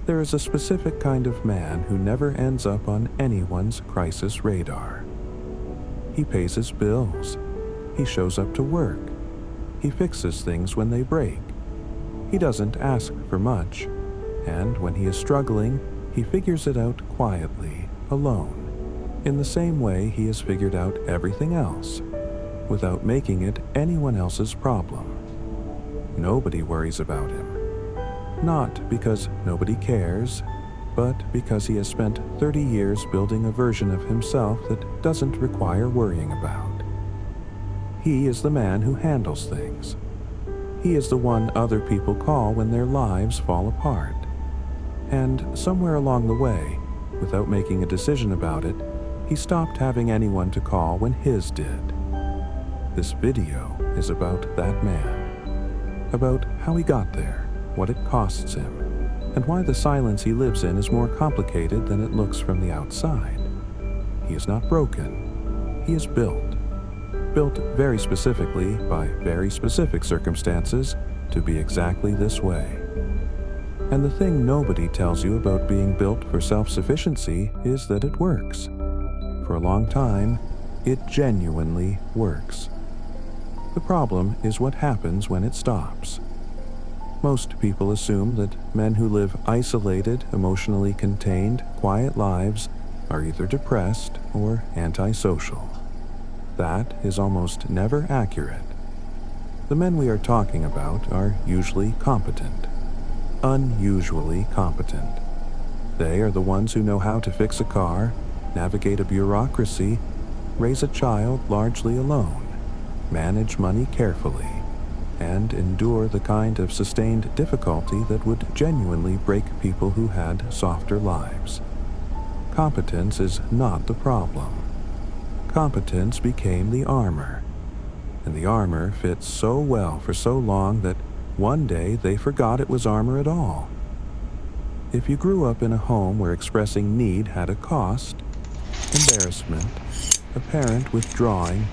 There is a specific kind of man who never ends up on anyone's crisis radar. He pays his bills. He shows up to work. He fixes things when they break. He doesn't ask for much, and when he is struggling, he figures it out quietly, alone, in the same way he has figured out everything else, without making it anyone else's problem. Nobody worries about him. Not because nobody cares, but because he has spent 30 years building a version of himself that doesn't require worrying about. He is the man who handles things. He is the one other people call when their lives fall apart. And somewhere along the way, without making a decision about it, he stopped having anyone to call when his did. This video is about that man. About how he got there, what it costs him, and why the silence he lives in is more complicated than it looks from the outside. He is not broken. He is built. Built very specifically by very specific circumstances to be exactly this way. And the thing nobody tells you about being built for self-sufficiency is that it works. For a long time, it genuinely works. The problem is what happens when it stops. Most people assume that men who live isolated, emotionally contained, quiet lives are either depressed or antisocial. That is almost never accurate. The men we are talking about are usually competent, unusually competent. They are the ones who know how to fix a car, navigate a bureaucracy, raise a child largely alone, manage money carefully, and endure the kind of sustained difficulty that would genuinely break people who had softer lives. Competence is not the problem. Competence became the armor, and the armor fit so well for so long that one day they forgot it was armor at all. If you grew up in a home where expressing need had a cost, embarrassment, a parent withdrawing,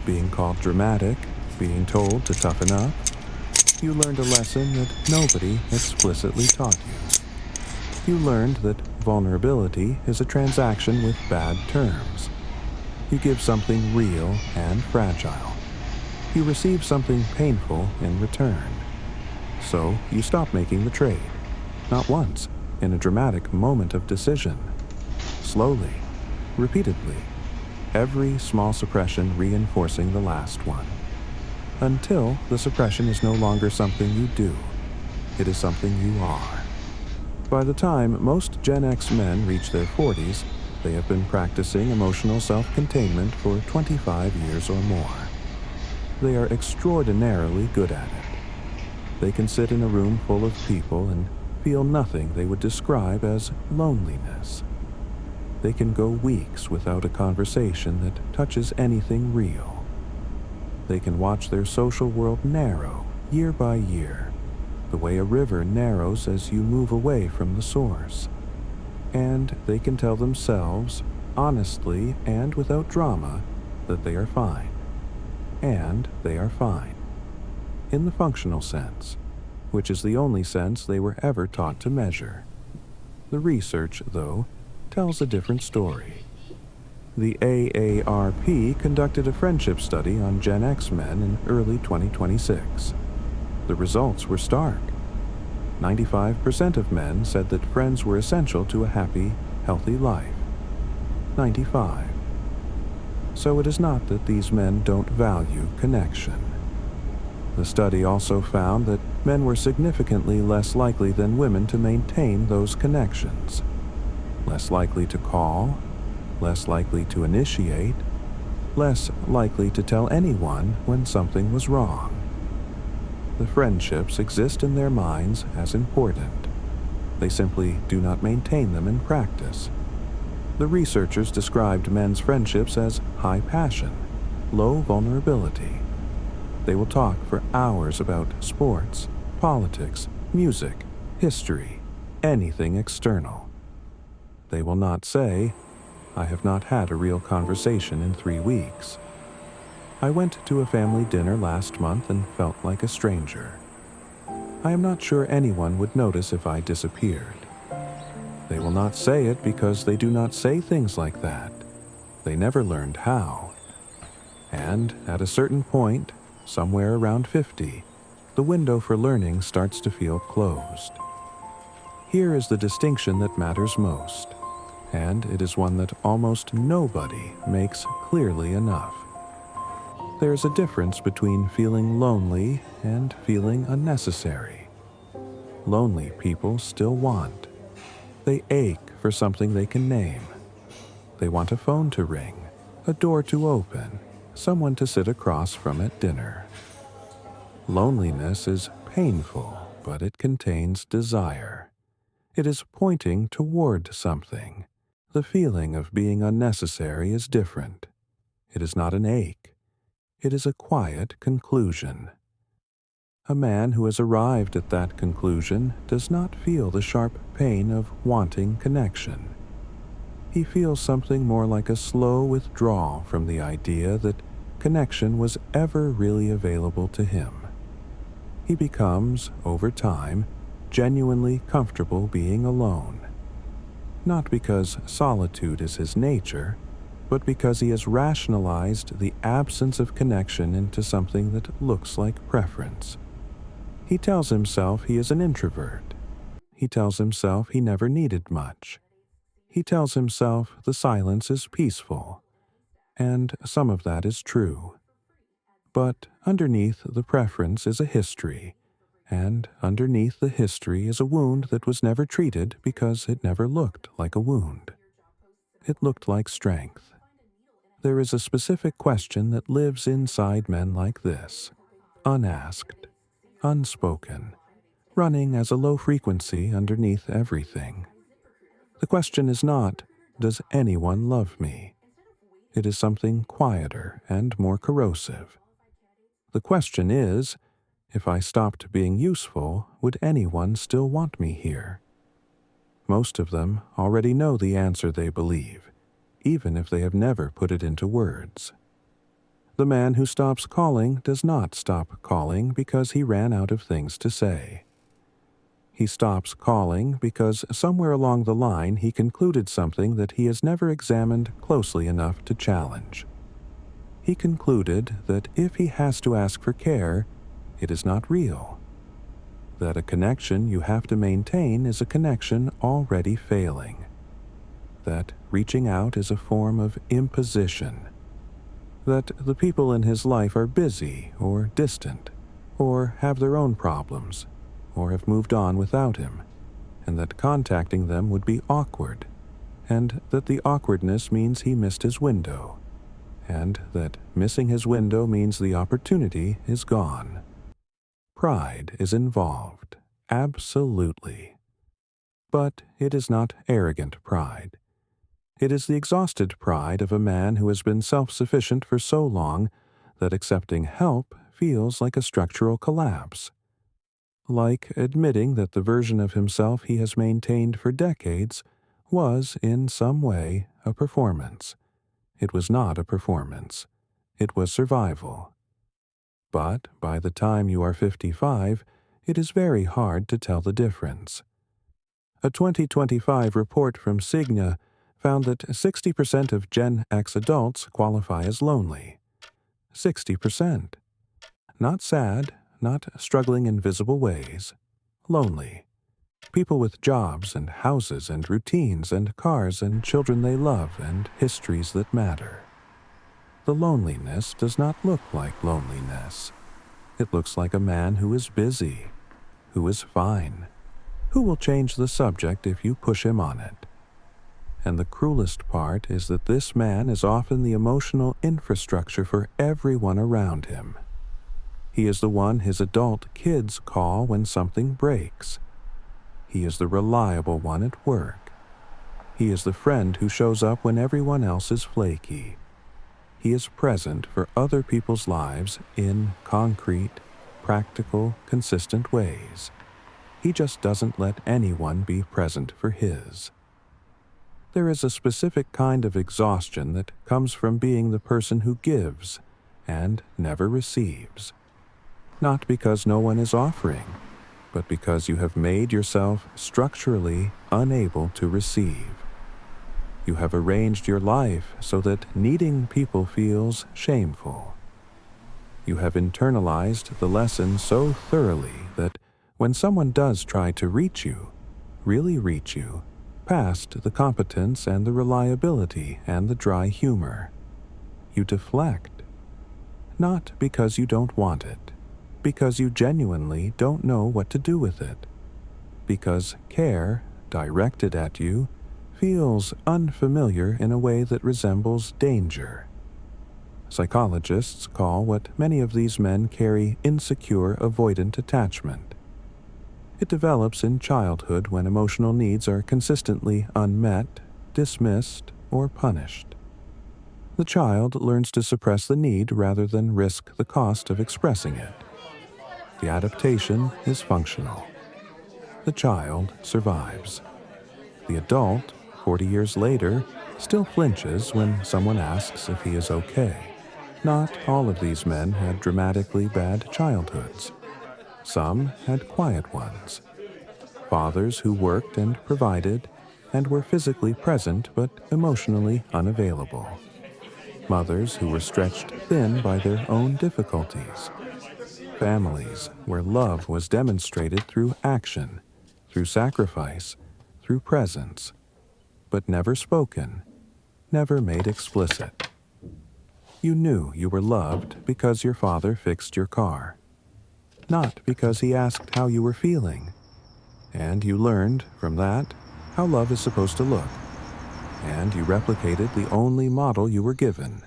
being called dramatic, being told to toughen up, you learned a lesson that nobody explicitly taught you. You learned that vulnerability is a transaction with bad terms. You give something real and fragile. You receive something painful in return. So you stop making the trade. Not once, in a dramatic moment of decision. Slowly, repeatedly, every small suppression reinforcing the last one. Until the suppression is no longer something you do. It is something you are. By the time most Gen X men reach their 40s, they have been practicing emotional self-containment for 25 years or more. They are extraordinarily good at it. They can sit in a room full of people and feel nothing they would describe as loneliness. They can go weeks without a conversation that touches anything real. They can watch their social world narrow year by year, the way a river narrows as you move away from the source. And they can tell themselves, honestly and without drama, that they are fine. And they are fine. In the functional sense, which is the only sense they were ever taught to measure. The research, though, tells a different story. The AARP conducted a friendship study on Gen X men in early 2026. The results were stark. 95% of men said that friends were essential to a happy, healthy life. 95. So it is not that these men don't value connection. The study also found that men were significantly less likely than women to maintain those connections. Less likely to call, less likely to initiate, less likely to tell anyone when something was wrong. The friendships exist in their minds as important. They simply do not maintain them in practice. The researchers described men's friendships as high passion, low vulnerability. They will talk for hours about sports, politics, music, history, anything external. They will not say, "I have not had a real conversation in 3 weeks. I went to a family dinner last month and felt like a stranger. I am not sure anyone would notice if I disappeared. They will not say it because they do not say things like that. They never learned how. And at a certain point, somewhere around 50, the window for learning starts to feel closed. Here is the distinction that matters most, and it is one that almost nobody makes clearly enough. There is a difference between feeling lonely and feeling unnecessary. Lonely people still want. They ache for something they can name. They want a phone to ring, a door to open, someone to sit across from at dinner. Loneliness is painful, but it contains desire. It is pointing toward something. The feeling of being unnecessary is different. It is not an ache. It is a quiet conclusion. A man who has arrived at that conclusion does not feel the sharp pain of wanting connection. He feels something more like a slow withdrawal from the idea that connection was ever really available to him. He becomes, over time, genuinely comfortable being alone. Not because solitude is his nature, but because he has rationalized the absence of connection into something that looks like preference. He tells himself he is an introvert. He tells himself he never needed much. He tells himself the silence is peaceful, and some of that is true. But underneath the preference is a history, and underneath the history is a wound that was never treated because it never looked like a wound. It looked like strength. There is a specific question that lives inside men like this, unasked, unspoken, running as a low frequency underneath everything. The question is not, does anyone love me? It is something quieter and more corrosive. The question is, if I stopped being useful, would anyone still want me here? Most of them already know the answer they believe, even if they have never put it into words. The man who stops calling does not stop calling because he ran out of things to say. He stops calling because somewhere along the line he concluded something that he has never examined closely enough to challenge. He concluded that if he has to ask for care, it is not real. That a connection you have to maintain is a connection already failing. That reaching out is a form of imposition. That the people in his life are busy or distant, or have their own problems, or have moved on without him, and that contacting them would be awkward, and that the awkwardness means he missed his window, and that missing his window means the opportunity is gone. Pride is involved, absolutely. But it is not arrogant pride. It is the exhausted pride of a man who has been self-sufficient for so long that accepting help feels like a structural collapse. Like admitting that the version of himself he has maintained for decades was, in some way, a performance. It was not a performance. It was survival. But by the time you are 55, it is very hard to tell the difference. A 2025 report from Cigna found that 60% of Gen X adults qualify as lonely. 60%. Not sad, not struggling in visible ways. Lonely. People with jobs and houses and routines and cars and children they love and histories that matter. The loneliness does not look like loneliness. It looks like a man who is busy, who is fine, who will change the subject if you push him on it. And the cruelest part is that this man is often the emotional infrastructure for everyone around him. He is the one his adult kids call when something breaks. He is the reliable one at work. He is the friend who shows up when everyone else is flaky. He is present for other people's lives in concrete, practical, consistent ways. He just doesn't let anyone be present for his. There is a specific kind of exhaustion that comes from being the person who gives and never receives. Not because no one is offering, but because you have made yourself structurally unable to receive. You have arranged your life so that needing people feels shameful. You have internalized the lesson so thoroughly that when someone does try to reach you, really reach you, past the competence and the reliability and the dry humor, you deflect. Not because you don't want it, because you genuinely don't know what to do with it, because care, directed at you, feels unfamiliar in a way that resembles danger. Psychologists call what many of these men carry insecure avoidant attachment. It develops in childhood when emotional needs are consistently unmet, dismissed, or punished. The child learns to suppress the need rather than risk the cost of expressing it. The adaptation is functional. The child survives. The adult, 40 years later, still flinches when someone asks if he is okay. Not all of these men had dramatically bad childhoods. Some had quiet ones. Fathers who worked and provided and were physically present but emotionally unavailable. Mothers who were stretched thin by their own difficulties. Families where love was demonstrated through action, through sacrifice, through presence, but never spoken, never made explicit. You knew you were loved because your father fixed your car, not because he asked how you were feeling. And you learned from that how love is supposed to look, and you replicated the only model you were given.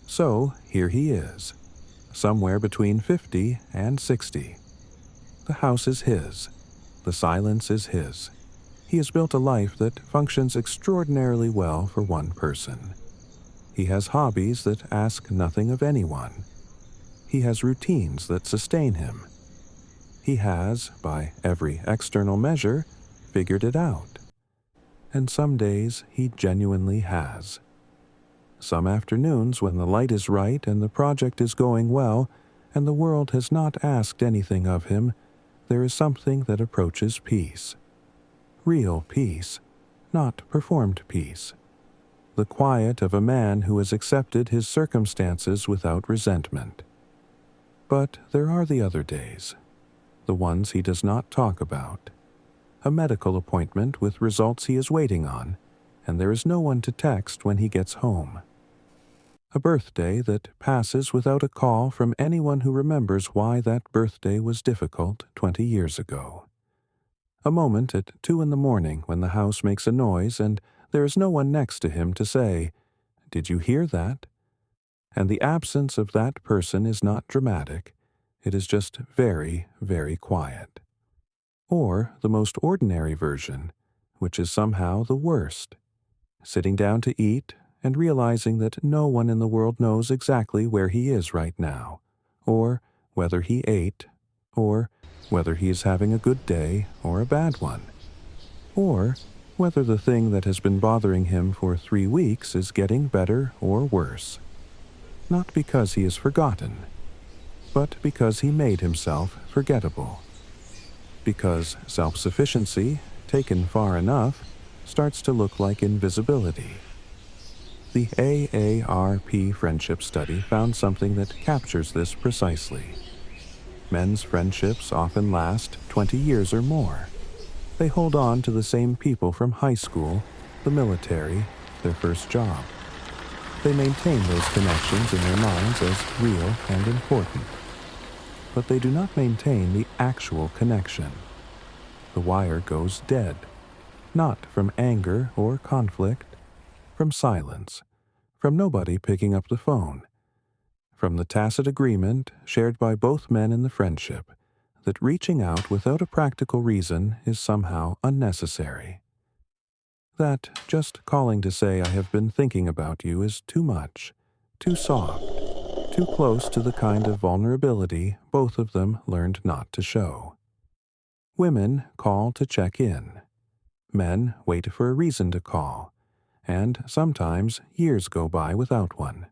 So here he is, somewhere between 50 and 60. The house is his. The silence is his. He has built a life that functions extraordinarily well for one person. He has hobbies that ask nothing of anyone. He has routines that sustain him. He has, by every external measure, figured it out. And some days he genuinely has. Some afternoons when the light is right and the project is going well, and the world has not asked anything of him, there is something that approaches peace. Real peace, not performed peace. The quiet of a man who has accepted his circumstances without resentment. But there are the other days, the ones he does not talk about. A medical appointment with results he is waiting on, and there is no one to text when he gets home. A birthday that passes without a call from anyone who remembers why that birthday was difficult 20 years ago. A moment at 2 a.m. when the house makes a noise and there is no one next to him to say, "Did you hear that?" And the absence of that person is not dramatic. It is just very, very quiet. Or the most ordinary version, which is somehow the worst. Sitting down to eat and realizing that no one in the world knows exactly where he is right now, or whether he ate, or whether he is having a good day or a bad one, or whether the thing that has been bothering him for 3 weeks is getting better or worse. Not because he is forgotten, but because he made himself forgettable. Because self-sufficiency, taken far enough, starts to look like invisibility. The AARP friendship study found something that captures this precisely. Men's friendships often last 20 years or more. They hold on to the same people from high school, the military, their first job. They maintain those connections in their minds as real and important. But they do not maintain the actual connection. The wire goes dead, not from anger or conflict, from silence, from nobody picking up the phone, from the tacit agreement shared by both men in the friendship that reaching out without a practical reason is somehow unnecessary. That just calling to say I have been thinking about you is too much, too soft, too close to the kind of vulnerability both of them learned not to show. Women call to check in. Men wait for a reason to call, and sometimes years go by without one.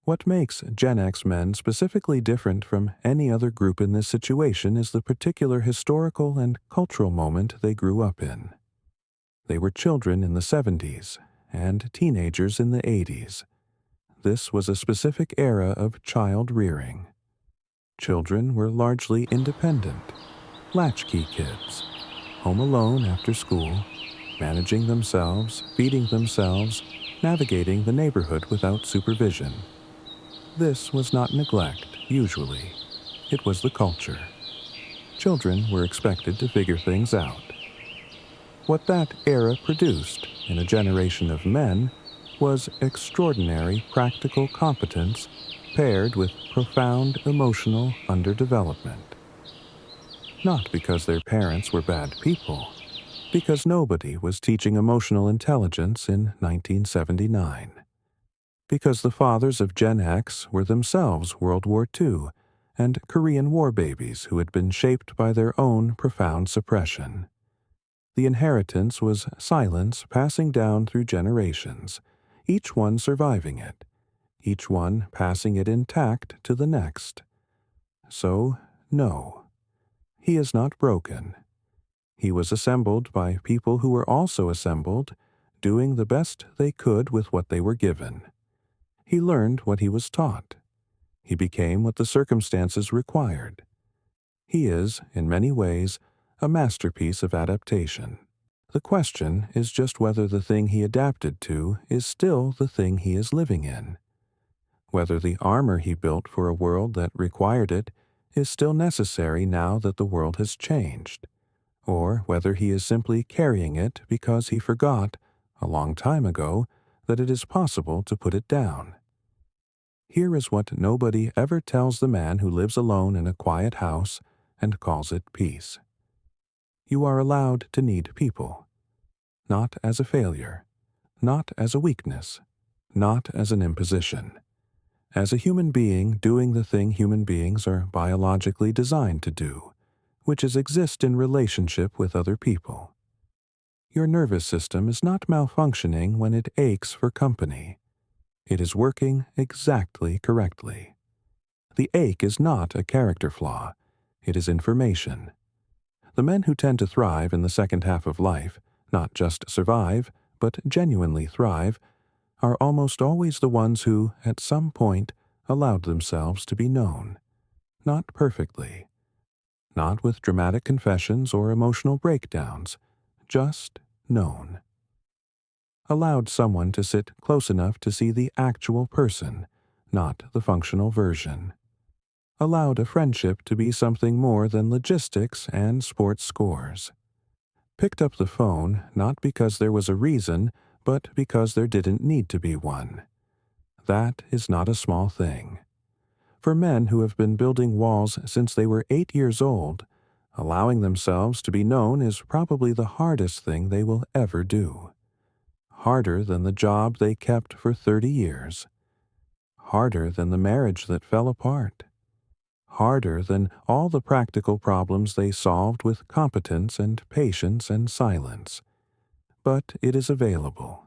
What makes Gen X men specifically different from any other group in this situation is the particular historical and cultural moment they grew up in. They were children in the 70s and teenagers in the 80s. This was a specific era of child rearing. Children were largely independent, latchkey kids, home alone after school, managing themselves, feeding themselves, navigating the neighborhood without supervision. This was not neglect, usually. It was the culture. Children were expected to figure things out. What that era produced in a generation of men was extraordinary practical competence paired with profound emotional underdevelopment. Not because their parents were bad people, because nobody was teaching emotional intelligence in 1979. Because the fathers of Gen X were themselves World War II and Korean War babies who had been shaped by their own profound suppression. The inheritance was silence passing down through generations, each one surviving it, each one passing it intact to the next. So, no, he is not broken. He was assembled by people who were also assembled, doing the best they could with what they were given. He learned what he was taught. He became what the circumstances required. He is, in many ways, a masterpiece of adaptation. The question is just whether the thing he adapted to is still the thing he is living in. Whether the armor he built for a world that required it is still necessary now that the world has changed, or whether he is simply carrying it because he forgot, a long time ago, that it is possible to put it down. Here is what nobody ever tells the man who lives alone in a quiet house and calls it peace. You are allowed to need people. Not as a failure, not as a weakness, not as an imposition. As a human being doing the thing human beings are biologically designed to do, which is exist in relationship with other people. Your nervous system is not malfunctioning when it aches for company. It is working exactly correctly. The ache is not a character flaw. It is information. The men who tend to thrive in the second half of life, not just survive, but genuinely thrive, are almost always the ones who, at some point, allowed themselves to be known. Not perfectly. Not with dramatic confessions or emotional breakdowns. Just known. Allowed someone to sit close enough to see the actual person, not the functional version. Allowed a friendship to be something more than logistics and sports scores. Picked up the phone not because there was a reason, but because there didn't need to be one. That is not a small thing. For men who have been building walls since they were 8 years old, allowing themselves to be known is probably the hardest thing they will ever do. Harder than the job they kept for 30 years. Harder than the marriage that fell apart. Harder than all the practical problems they solved with competence and patience and silence. But it is available.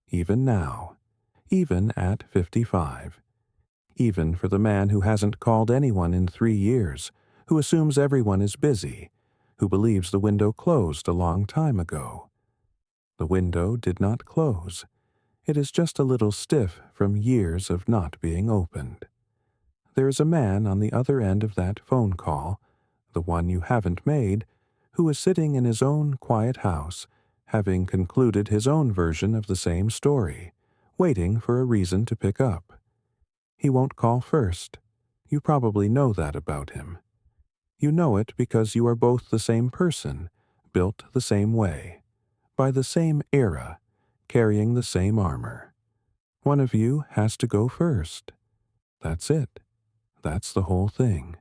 Even now. Even at 55. Even for the man who hasn't called anyone in 3 years, who assumes everyone is busy, who believes the window closed a long time ago. The window did not close. It is just a little stiff from years of not being opened. There is a man on the other end of that phone call, the one you haven't made, who is sitting in his own quiet house, having concluded his own version of the same story, waiting for a reason to pick up. He won't call first. You probably know that about him. You know it because you are both the same person, built the same way, by the same era, carrying the same armor. One of you has to go first. That's it. That's the whole thing.